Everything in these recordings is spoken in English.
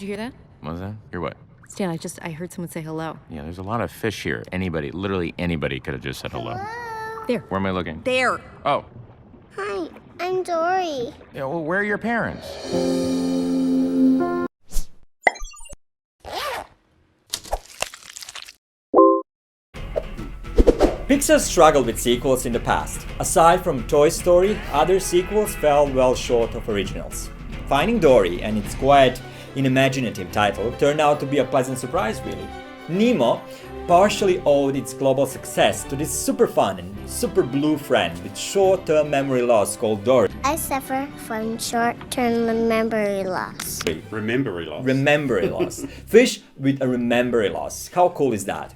Did you hear that? What was that? Hear what? Stan, I heard someone say hello. Yeah, there's a lot of fish here. Anybody, literally anybody could have just said hello. There. Where am I looking? There. Oh. Hi, I'm Dory. Yeah, well, where are your parents? Pixar struggled with sequels in the past. Aside from Toy Story, other sequels fell well short of originals. Finding Dory and its quiet, unimaginative title turned out to be a pleasant surprise, really. Nemo partially owed its global success to this super fun and super blue friend with short-term memory loss called Dory. I suffer from short-term memory loss. Remembery loss. Remembery loss. Fish with a remembery loss. How cool is that?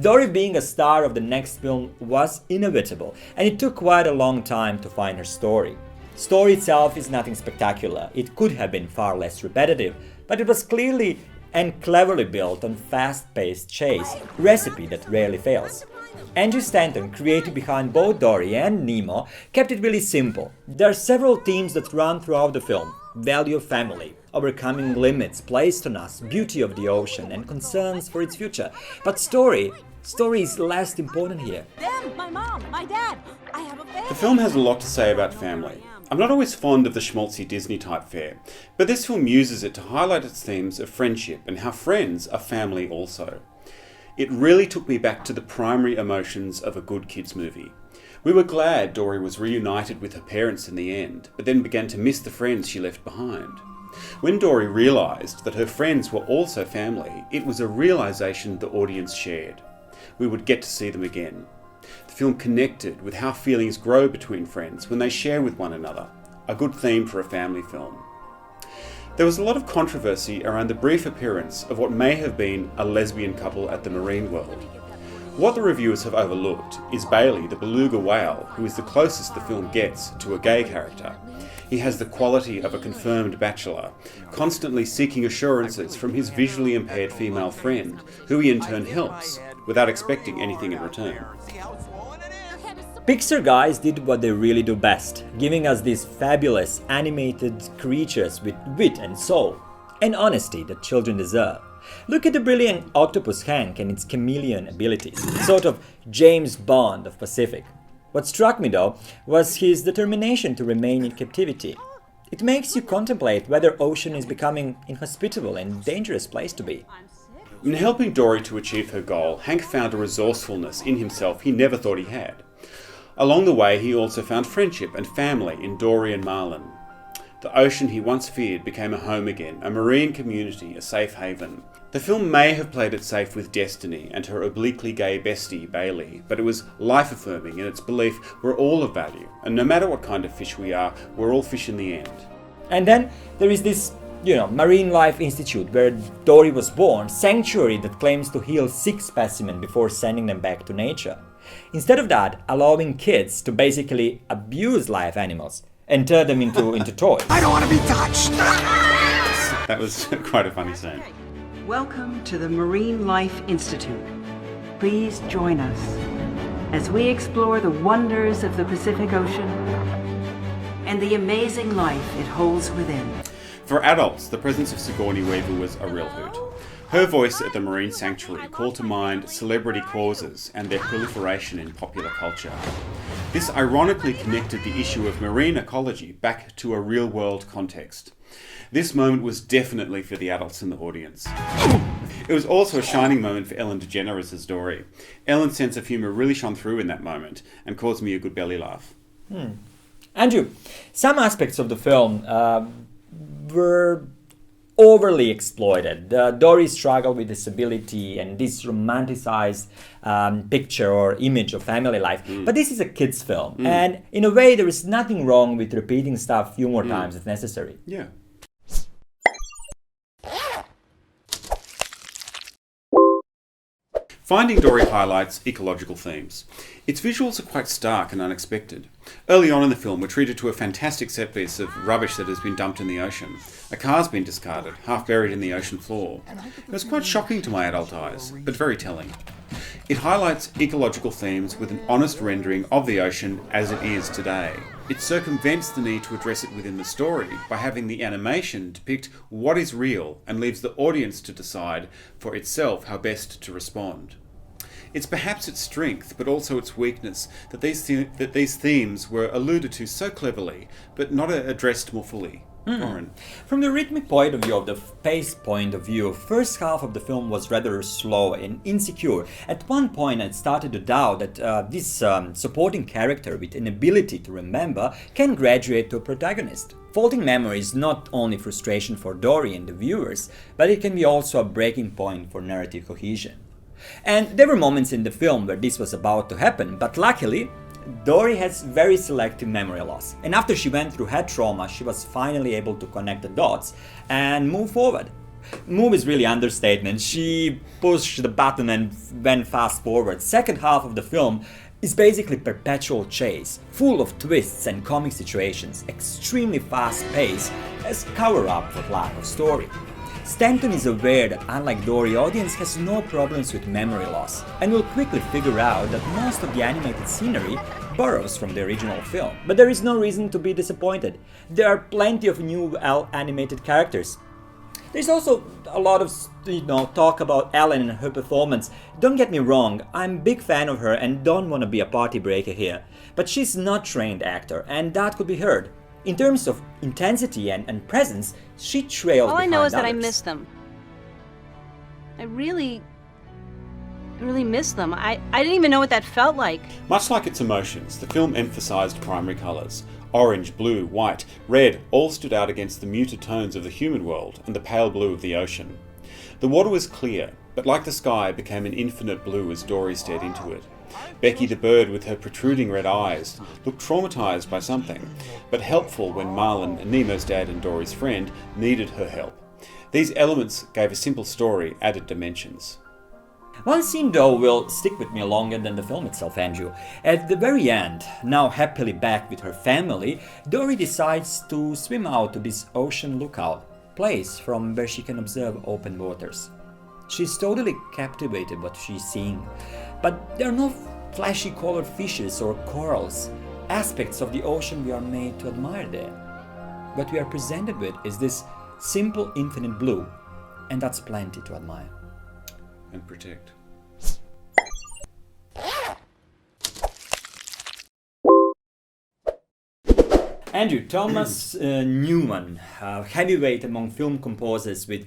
Dory being a star of the next film was inevitable, and it took quite a long time to find her story. Story itself is nothing spectacular. It could have been far less repetitive, but it was clearly and cleverly built on fast-paced chase, recipe that rarely fails. Andrew Stanton, creative behind both Dory and Nemo, kept it really simple. There are several themes that run throughout the film: value of family, overcoming limits placed on us, beauty of the ocean, and concerns for its future. But story is less important here. Them, my mom, my dad. I have a family. The film has a lot to say about family. I'm not always fond of the schmaltzy Disney type fare, but this film uses it to highlight its themes of friendship and how friends are family also. It really took me back to the primary emotions of a good kids movie. We were glad Dory was reunited with her parents in the end, but then began to miss the friends she left behind. When Dory realised that her friends were also family, it was a realisation the audience shared. We would get to see them again. The film connected with how feelings grow between friends when they share with one another, a good theme for a family film. There was a lot of controversy around the brief appearance of what may have been a lesbian couple at the marine world. What the reviewers have overlooked is Bailey, the beluga whale, who is the closest the film gets to a gay character. He has the quality of a confirmed bachelor, constantly seeking assurances from his visually impaired female friend, who he in turn helps, without expecting anything in return. Pixar guys did what they really do best, giving us these fabulous animated creatures with wit and soul, and honesty that children deserve. Look at the brilliant octopus Hank and its chameleon abilities, sort of James Bond of Pacific. What struck me though was his determination to remain in captivity. It makes you contemplate whether ocean is becoming inhospitable and dangerous place to be. In helping Dory to achieve her goal, Hank found a resourcefulness in himself he never thought he had. Along the way, he also found friendship and family in Dory and Marlin. The ocean he once feared became a home again, a marine community, a safe haven. The film may have played it safe with Destiny and her obliquely gay bestie, Bailey, but it was life-affirming in its belief we're all of value, and no matter what kind of fish we are, we're all fish in the end. And then there is this, Marine Life Institute where Dory was born, sanctuary that claims to heal sick specimens before sending them back to nature. Instead of that, allowing kids to basically abuse live animals and turn them into toys. I don't want to be touched! That was quite a funny scene. Welcome to the Marine Life Institute. Please join us as we explore the wonders of the Pacific Ocean and the amazing life it holds within. For adults, the presence of Sigourney Weaver was a real hoot. Her voice at the Marine Sanctuary called to mind celebrity causes and their proliferation in popular culture. This ironically connected the issue of marine ecology back to a real-world context. This moment was definitely for the adults in the audience. It was also a shining moment for Ellen DeGeneres as Dory. Ellen's sense of humour really shone through in that moment and caused me a good belly laugh. Andrew, some aspects of the film were overly exploited. Dory's struggle with disability and this romanticized picture or image of family life. But this is a kid's film, and in a way there is nothing wrong with repeating stuff a few more times if necessary. Yeah. Finding Dory highlights ecological themes. Its visuals are quite stark and unexpected. Early on in the film, we're treated to a fantastic set piece of rubbish that has been dumped in the ocean. A car's been discarded, half buried in the ocean floor. It was quite shocking to my adult eyes, but very telling. It highlights ecological themes with an honest rendering of the ocean as it is today. It circumvents the need to address it within the story by having the animation depict what is real and leaves the audience to decide for itself how best to respond. It's perhaps its strength, but also its weakness, that these themes were alluded to so cleverly, but not addressed more fully. Warren. From the rhythmic point of view, of the pace point of view, first half of the film was rather slow and insecure. At one point I started to doubt that this supporting character with an ability to remember can graduate to a protagonist. Faulting memory is not only frustration for Dory and the viewers, but it can be also a breaking point for narrative cohesion. And there were moments in the film where this was about to happen, but luckily, Dory has very selective memory loss. And after she went through head trauma, she was finally able to connect the dots and move forward. Move is really understatement. She pushed the button and went fast forward. Second half of the film is basically perpetual chase, full of twists and comic situations, extremely fast pace as cover-up for lack of story. Stanton is aware that unlike Dory, audience has no problems with memory loss and will quickly figure out that most of the animated scenery borrows from the original film. But there is no reason to be disappointed. There are plenty of new animated characters. There's also a lot of talk about Ellen and her performance. Don't get me wrong, I'm a big fan of her and don't want to be a party breaker here. But she's not a trained actor and that could be heard. In terms of intensity and presence, she trails All I behind know is that I others. miss them. I really miss them. I didn't even know what that felt like. Much like its emotions, the film emphasised primary colours. Orange, blue, white, red all stood out against the muted tones of the human world and the pale blue of the ocean. The water was clear, but like the sky, became an infinite blue as Dory stared into it. Becky the bird with her protruding red eyes looked traumatised by something, but helpful when Marlin, Nemo's dad and Dory's friend, needed her help. These elements gave a simple story added dimensions. One scene though will stick with me longer than the film itself, Andrew. At the very end, now happily back with her family, Dory decides to swim out to this ocean lookout place from where she can observe open waters. She's totally captivated by what she's seeing, but there are no flashy colored fishes or corals, aspects of the ocean we are made to admire there. What we are presented with is this simple infinite blue, and that's plenty to admire. And protect. Andrew, Thomas Newman, heavyweight among film composers with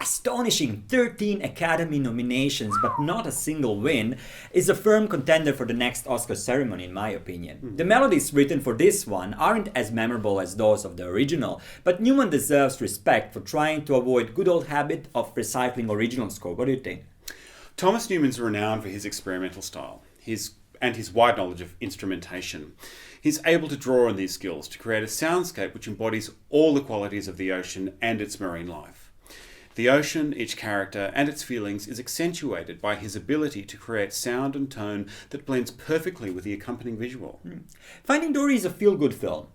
astonishing 13 Academy nominations but not a single win, is a firm contender for the next Oscar ceremony in my opinion. The melodies written for this one aren't as memorable as those of the original, but Newman deserves respect for trying to avoid good old habit of recycling original score. What do you think? Thomas Newman's renowned for his experimental style, his wide knowledge of instrumentation. He's able to draw on these skills to create a soundscape which embodies all the qualities of the ocean and its marine life. The ocean, each character, and its feelings is accentuated by his ability to create sound and tone that blends perfectly with the accompanying visual. Finding Dory is a feel-good film.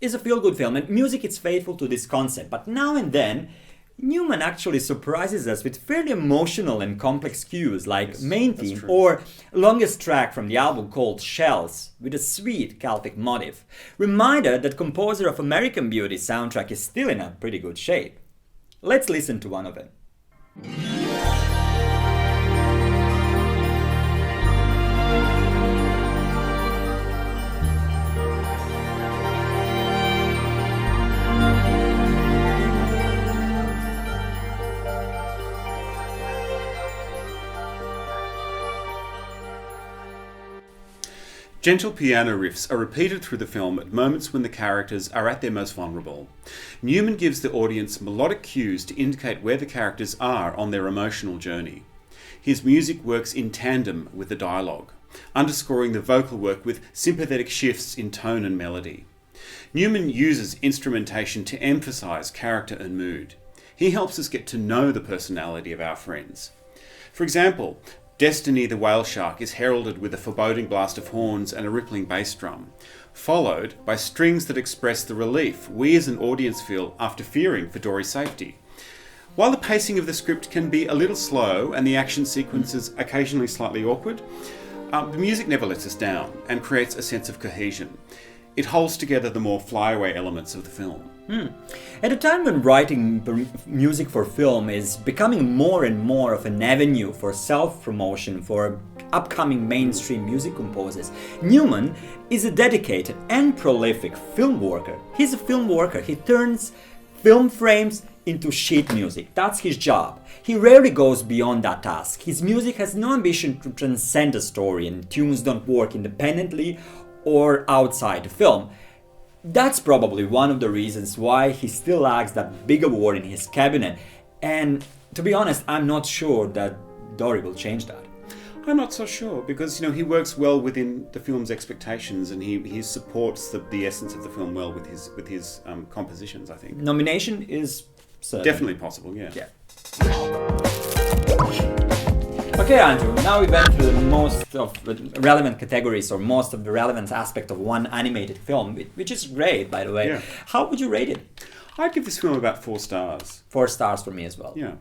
And music is faithful to this concept, but now and then, Newman actually surprises us with fairly emotional and complex cues like main theme or longest track from the album called Shells with a sweet Celtic motif. Reminder that composer of American Beauty soundtrack is still in a pretty good shape. Let's listen to one of them. Gentle piano riffs are repeated through the film at moments when the characters are at their most vulnerable. Newman gives the audience melodic cues to indicate where the characters are on their emotional journey. His music works in tandem with the dialogue, underscoring the vocal work with sympathetic shifts in tone and melody. Newman uses instrumentation to emphasise character and mood. He helps us get to know the personality of our friends. For example, Destiny the whale shark is heralded with a foreboding blast of horns and a rippling bass drum, followed by strings that express the relief we as an audience feel after fearing for Dory's safety. While the pacing of the script can be a little slow and the action sequences occasionally slightly awkward, the music never lets us down and creates a sense of cohesion. It holds together the more flyaway elements of the film. At a time when writing music for film is becoming more and more of an avenue for self-promotion for upcoming mainstream music composers, Newman is a dedicated and prolific film worker. He's a film worker. He turns film frames into sheet music. That's his job. He rarely goes beyond that task. His music has no ambition to transcend a story, and tunes don't work independently or outside the film. That's probably one of the reasons why he still lacks that big award in his cabinet. And to be honest, I'm not sure that Dory will change that. I'm not so sure, because he works well within the film's expectations, and he supports the essence of the film well with his compositions, I think. Nomination is certain. Definitely possible, yeah. Okay, Andrew, now we went through most of the relevant categories or most of the relevant aspect of one animated film, which is great, by the way. Yeah. How would you rate it? I'd give this film about 4 stars. 4 stars for me as well. Yeah.